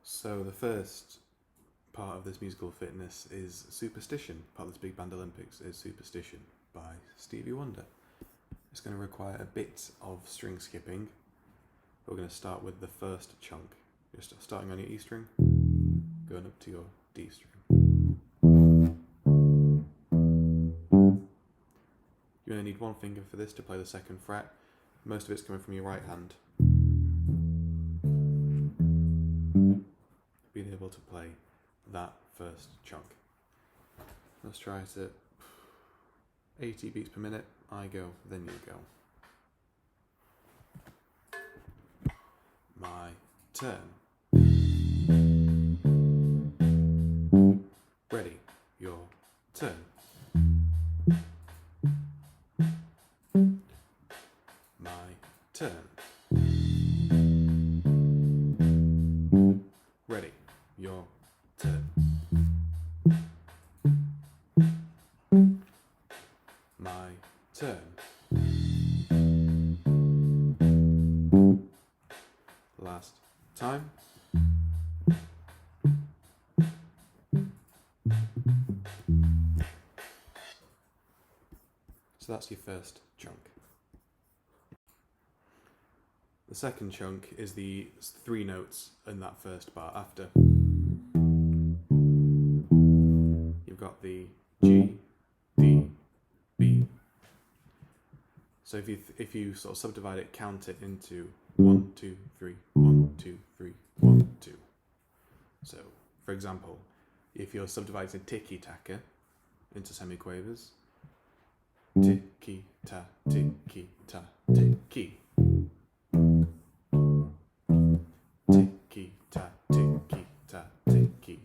So the first part of this musical fitness is Superstition. Part of this Big Band Olympics is Superstition by Stevie Wonder. It's going to require a bit of string skipping. We're going to start with the first chunk. Just starting on your E string, going up to your D string. You're going to need one finger for this to play the second fret. Most of it's coming from your right hand. Being able to play that first chunk. Let's try it at 80 beats per minute. I go, then you go. My turn. Ready, your turn. My turn. Ready, your turn. My turn. Last time. So that's your first chunk. The second chunk is the three notes in that first bar after. You've got the G, D, B. So if you sort of subdivide it, count it into 1, 2, 3, 1, 2, 3, 1, 2. So, for example, if you're subdividing tiki-taka into semiquavers, tiki-ta, tiki-ta, tiki. Tiki-ta, tiki-ta, tiki.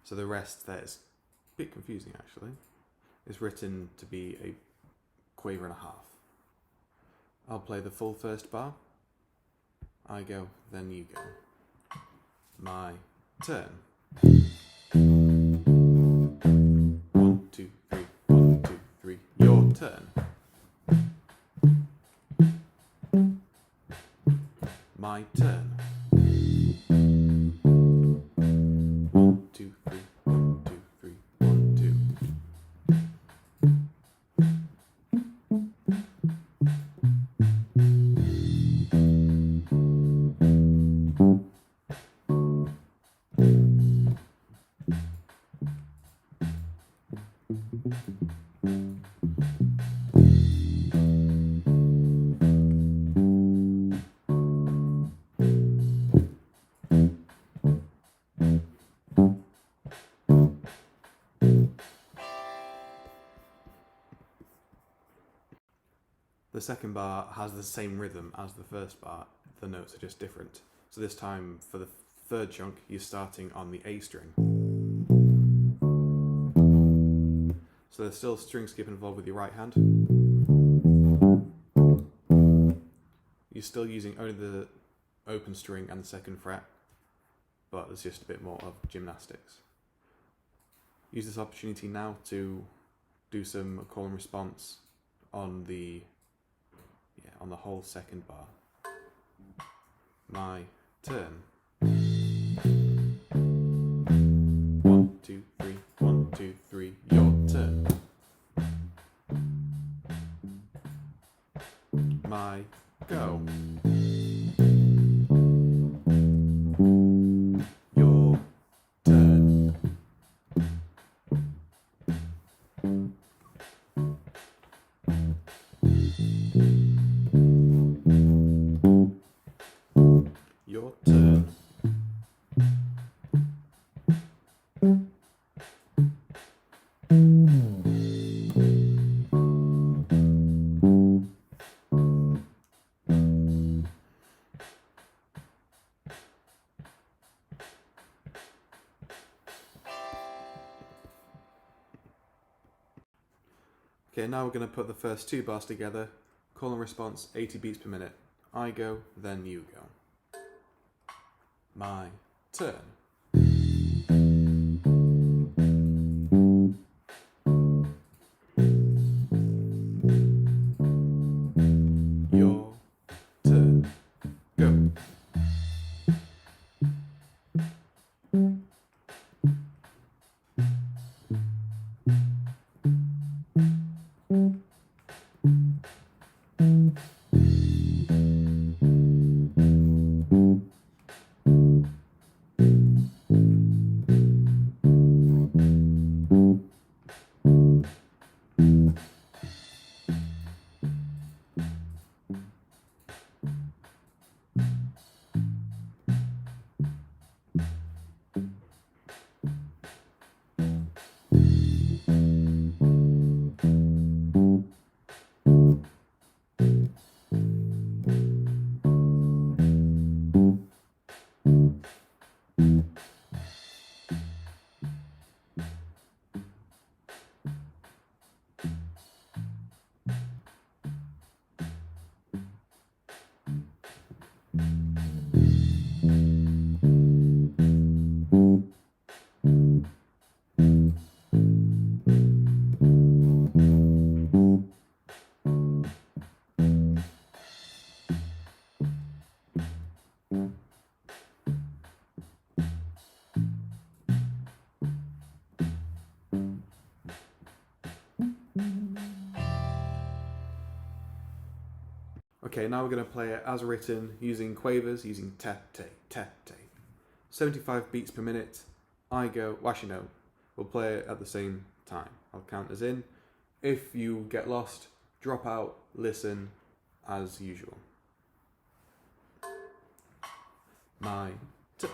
So the rest there is a bit confusing actually. It's written to be a quaver and a half. I'll play the full first bar. I go, then you go. My turn. 1, 2, 3, 1, 2, 3. Your turn. My turn. 1, 2, 3, 1, 2, 3, 1, 2. The second bar has the same rhythm as the first bar, the notes are just different. So this time, for the third chunk, you're starting on the A string. So there's still string skip involved with your right hand. You're still using only the open string and the second fret, but there's just a bit more of gymnastics. Use this opportunity now to do some call and response on the whole second bar. My turn. 1, 2, 3, 1, 2, 3, your turn. My go. Your turn. Your turn. Okay, now we're going to put the first two bars together. Call and response, 80 beats per minute. I go, then you go. My turn. Okay, now we're going to play it as written, using quavers, using tap, tape, tap, tape. 75 beats per minute. I go, well, actually no, we'll play it at the same time. I'll count us in. If you get lost, drop out, listen as usual. My turn.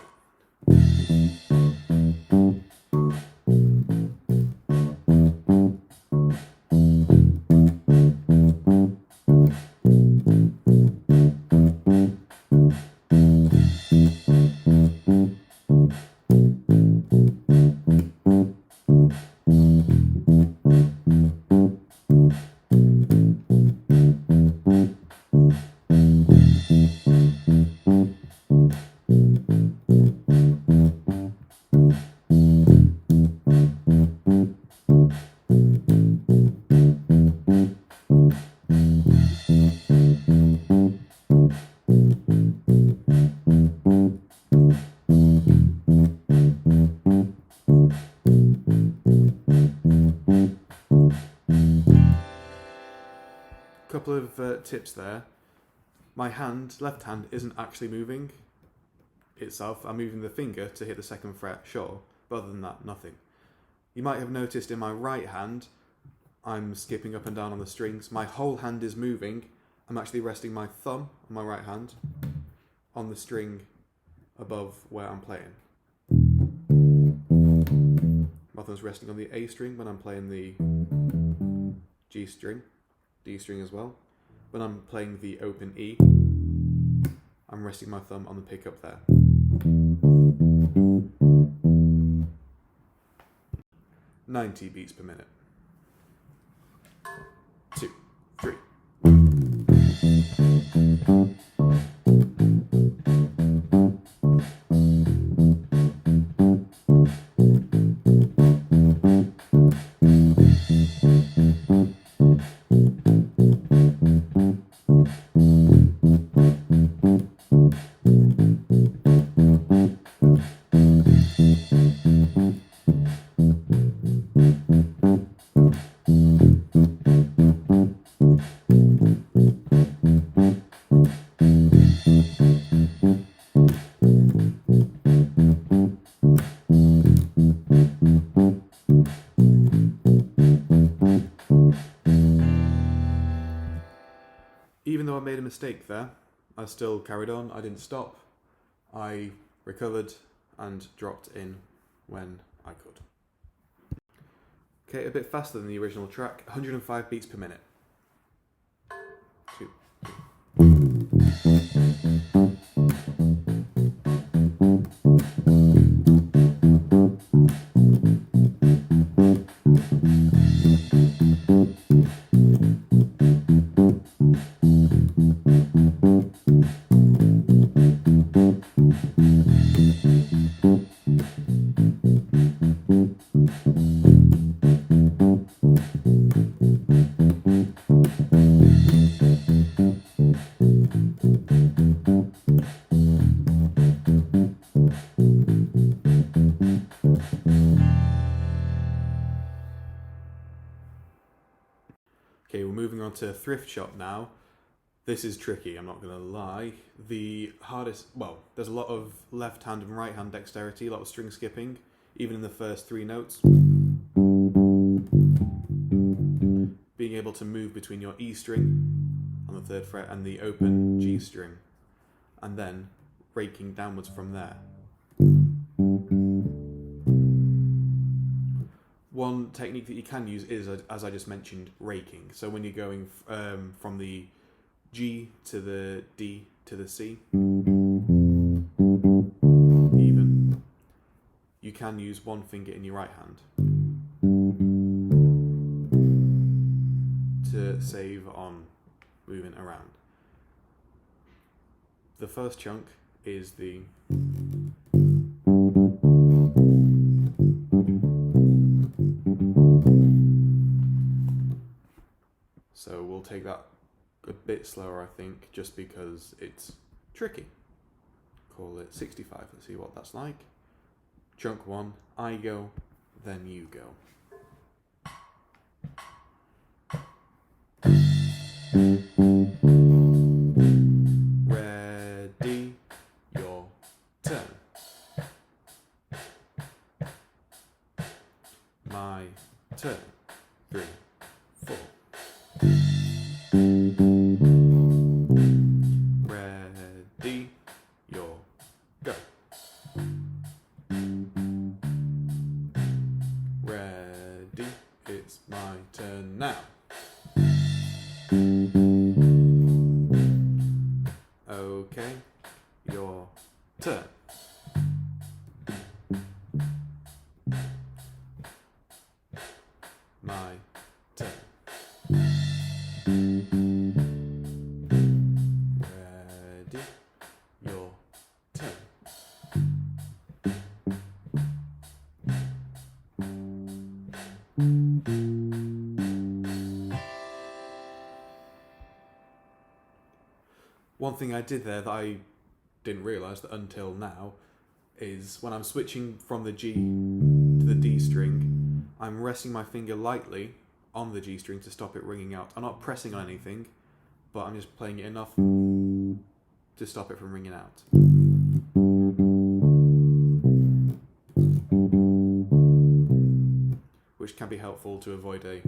Couple of tips there. My hand, left hand, isn't actually moving itself. I'm moving the finger to hit the second fret, sure, but other than that, nothing. You might have noticed in my right hand, I'm skipping up and down on the strings. My whole hand is moving. I'm actually resting my thumb on my right hand on the string above where I'm playing. My thumb's resting on the A string when I'm playing the G string, D string as well. When I'm playing the open E, I'm resting my thumb on the pickup there. "90 beats per minute. 2, 3. Even though I made a mistake there, I still carried on. I didn't stop. I recovered and dropped in when I could. Okay, a bit faster than the original track, 105 beats per minute. 2, 3. Okay, we're moving on to thrift shop now. This is tricky, I'm not going to lie. The hardest, well, there's a lot of left hand and right hand dexterity, a lot of string skipping, even in the first 3 notes. Being able to move between your E string on the 3rd fret and the open G string, and then raking downwards from there. One technique that you can use is, as I just mentioned, raking. So when you're going from the G to the D to the C, even, you can use one finger in your right hand to save on moving around. The first chunk is the so we'll take that a bit slower, I think, just because it's tricky. Call it 65, let's see what that's like. Chunk 1, I go, then you go. Okay, your turn. My turn. Ready, your turn. One thing I did there that I didn't realise that until now is when I'm switching from the G to the D string, I'm resting my finger lightly on the G string to stop it ringing out. I'm not pressing on anything, but I'm just playing it enough to stop it from ringing out. Which can be helpful to avoid a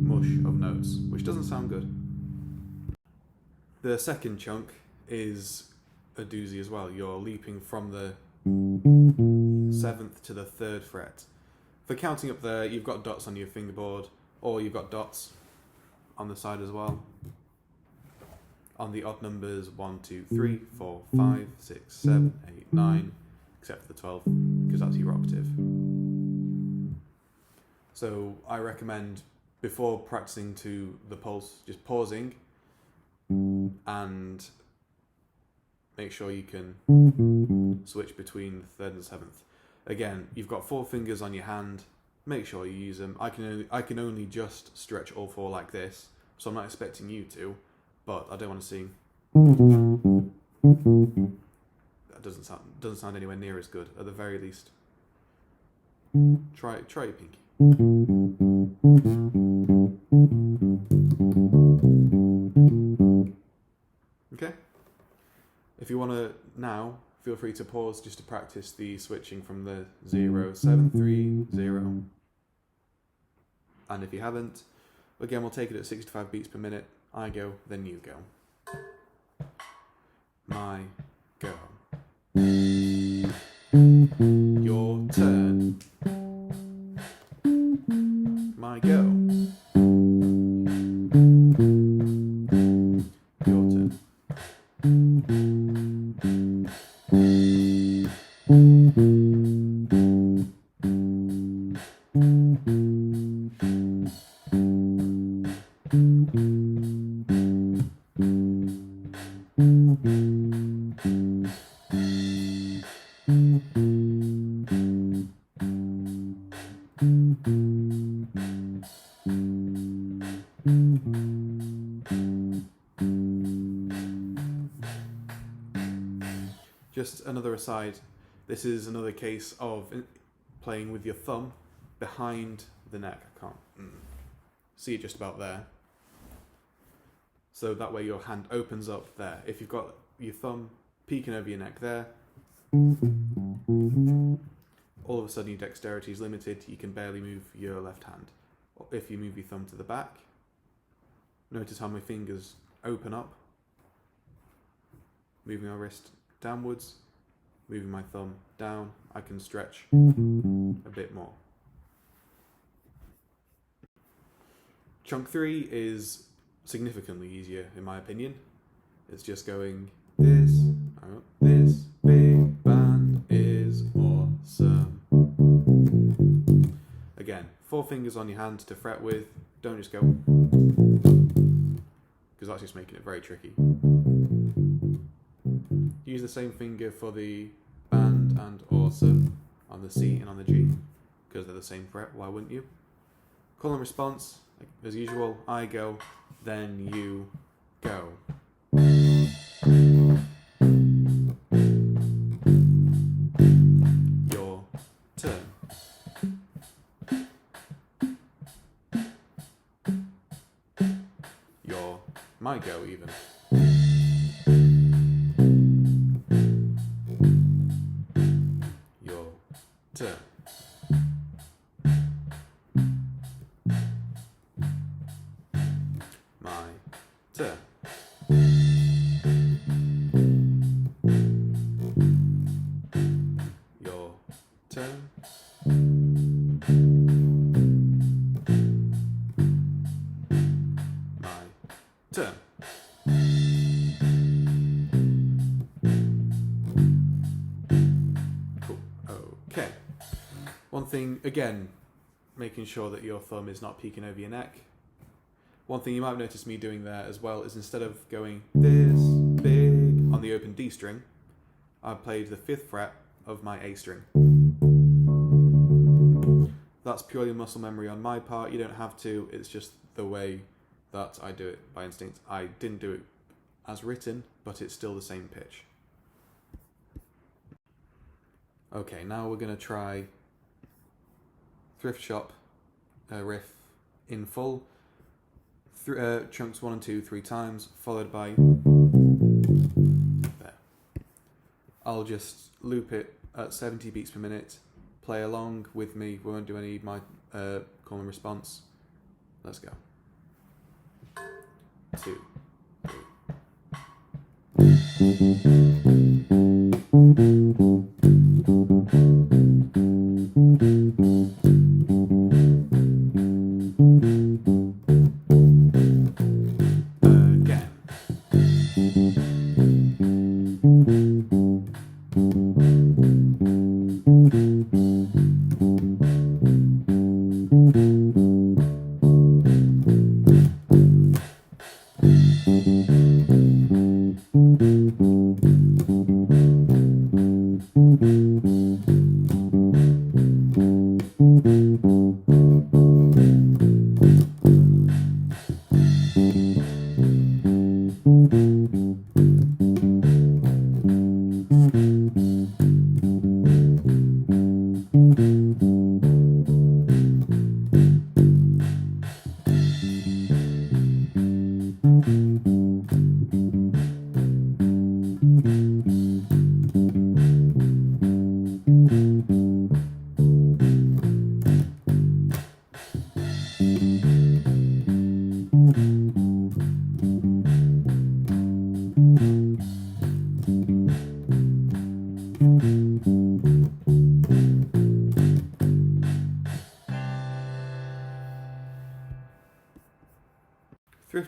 mush of notes, which doesn't sound good. The second chunk is a doozy as well. You're leaping from the 7th to the 3rd fret. For counting up there, you've got dots on your fingerboard, or you've got dots on the side as well. On the odd numbers 1, 2, 3, 4, 5, 6, 7, 8, 9, except for the 12, because that's your octave. So I recommend, before practicing to the pulse, just pausing and make sure you can switch between the 3rd and 7th. Again, you've got 4 fingers on your hand, make sure you use them. I can only just stretch all 4 like this, so I'm not expecting you to, but I don't want to sing. That doesn't sound anywhere near as good, at the very least. Try your pinky. Okay? If you want to now, feel free to pause just to practice the switching from the 0, 7, 3, 0. And if you haven't, again, we'll take it at 65 beats per minute. I go, then you go. My go. Your turn. My go. Your turn. Just another aside, this is another case of playing with your thumb behind the neck. I can't see it just about there. So that way your hand opens up there. If you've got your thumb peeking over your neck there, all of a sudden your dexterity is limited, you can barely move your left hand. If you move your thumb to the back, notice how my fingers open up, moving my wrist downwards, moving my thumb down, I can stretch a bit more. Chunk 3 is significantly easier in my opinion. It's just going this big band is awesome. Again, 4 fingers on your hand to fret with, don't just go, because that's just making it very tricky. Use the same finger for the band and awesome on the C and on the G, because they're the same fret, why wouldn't you? Call and response, as usual, I go, then you go. Your turn. My go even. Your turn. My turn. Your turn. turn. Cool. Okay. One thing, again, making sure that your thumb is not peeking over your neck. One thing you might have noticed me doing there as well is instead of going this big on the open D string, I played the 5th fret of my A string. That's purely muscle memory on my part. You don't have to. It's just the way that I do it by instinct. I didn't do it as written, but it's still the same pitch. Okay, now we're going to try Thrift Shop riff in full. Chunks 1 and 2 3 times, followed by there. I'll just loop it at 70 beats per minute. Play along with me. We won't do any of my call and response. Let's go.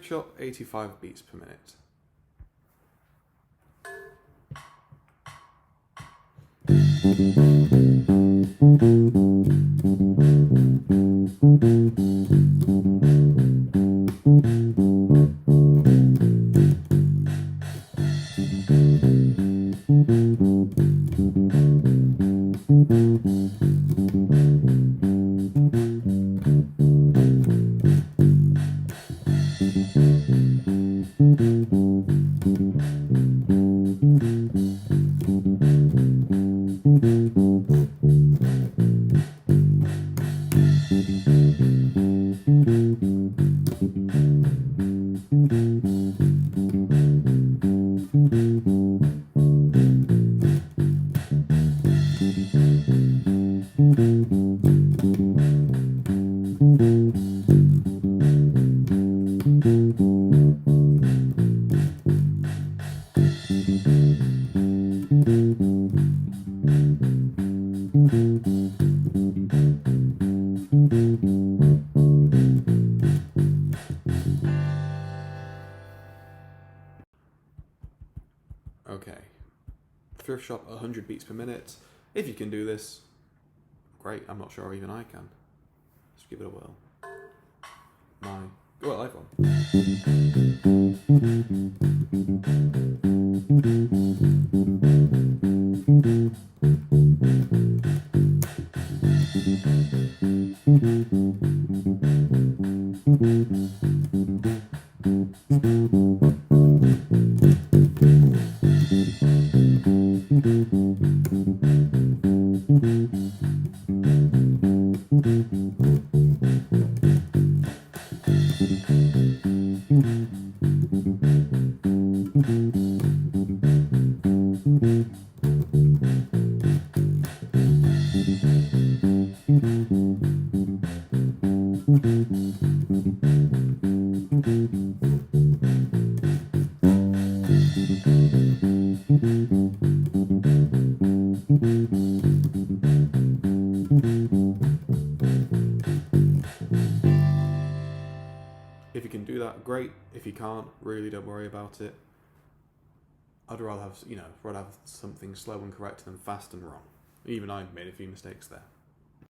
2, 85 beats per minute. Okay, Thrift Shop 100 beats per minute. If you can do this, great. I'm not sure even I can. Let's give it a whirl. Go at iPhone. If you can do that, great. If you can't, really don't worry about it. I'd rather have, rather have something slow and correct than fast and wrong. Even I made a few mistakes there.